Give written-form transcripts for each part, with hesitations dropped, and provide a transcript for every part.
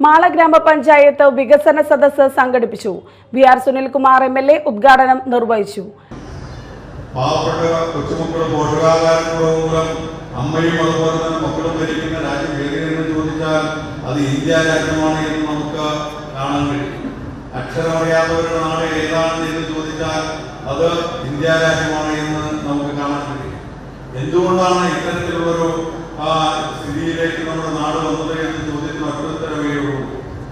മാള ഗ്രാമപഞ്ചായത്ത് വികസന സദസ്സ് സംഘടിപ്പിച്ചു. വി.ആർ. സുനിൽകുമാർ എം.എൽ.എ. ഉദ്ഘാടനം നിർവഹിച്ചു. അമ്മയും അതുപോലെ തന്നെ മക്കളും ഭരിക്കുന്ന രാജ്യം ഏതെന്ന് ചോദിച്ചാൽ അത് ഇന്ത്യ രാജ്യമാണ് എന്ന് നമുക്ക് കാണാൻ കഴിയും. അക്ഷരമറിയാത്തവരുടെ നാട് ഏതാണ് എന്ന് ചോദിച്ചാൽ അത് ഇന്ത്യ രാജ്യമാണ് എന്ന് നമുക്ക് കാണാൻ കഴിയും. എന്തുകൊണ്ടാണ് ഇത്തരത്തിലുള്ളൊരു സ്ഥിതിയിലേക്ക് നമ്മുടെ നാട് വന്നത് എന്ന് ചോദ്യത്തിന് ഒറ്റത്തരവേ ഉള്ളൂ.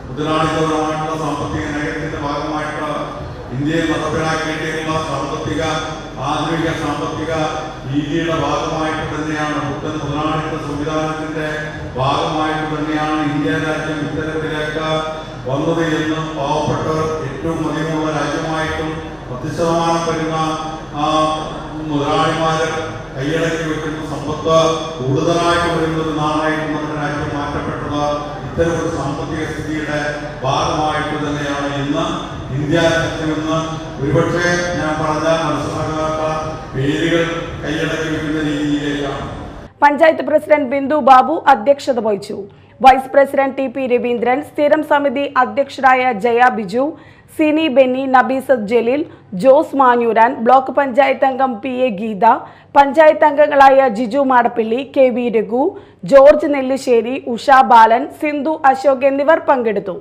മുതലാളിത്തപരമായിട്ടുള്ള സാമ്പത്തിക നയത്തിന്റെ ഭാഗമായിട്ട് ഇന്ത്യയെ നടപ്പിലാക്കിയിട്ടുള്ള ആധുനിക സാമ്പത്തിക രീതിയുടെ ഭാഗമായിട്ട് തന്നെയാണ്, പുത്തൻ മുതലാളിത്ത സംവിധാനത്തിന്റെ ഭാഗമായിട്ട് തന്നെയാണ് ഇന്ത്യ രാജ്യം ഇത്തരത്തിലേക്ക് വന്നത് എന്ന് പാവപ്പെട്ടവർ ഏറ്റവും അധികമുള്ള രാജ്യമായിട്ടും 10% വരുന്ന മുതലാളിമാര് കൈയടക്കി വെക്കുന്ന സമ്പത്ത് കൂടുതലായിട്ട് വരുന്ന ഒരു നാടായിട്ട് നമ്മുടെ രാജ്യം മാറ്റപ്പെട്ടത് ഇത്തരമൊരു സാമ്പത്തിക സ്ഥിതിയുടെ ഭാഗമായിട്ട് തന്നെയാണ് ഇന്ന് ഇന്ത്യ രാജ്യമെന്ന് ഒരുപക്ഷെ ഞാൻ പറഞ്ഞാൽ മനസ്സിലാക്കാത്ത പേരുകൾ കൈയടക്കി വെക്കുന്ന രീതിയിലേക്കാണ്. പഞ്ചായത്ത് പ്രസിഡന്റ് ബിന്ദു ബാബു അധ്യക്ഷത വഹിച്ചു. Vice president TP. രവീന്ദ്രൻ, സ്ഥിരം സമിതി അധ്യക്ഷരായ ജയ ബിജു, സിനി ബെന്നി, നബീസത്ത് ജലീൽ, ജോസ് മാഞ്ഞൂരാൻ, ബ്ലോക്ക് പഞ്ചായത്ത് അംഗം പി.എ. ഗീത, പഞ്ചായത്ത് അംഗങ്ങളായ ജിജു മാടപ്പള്ളി, കെ.വി. രഘു, ജോർജ് നെല്ലിശ്ശേരി, ഉഷ ബാലൻ, സിന്ധു അശോക് എന്നിവർ പങ്കെടുത്തു.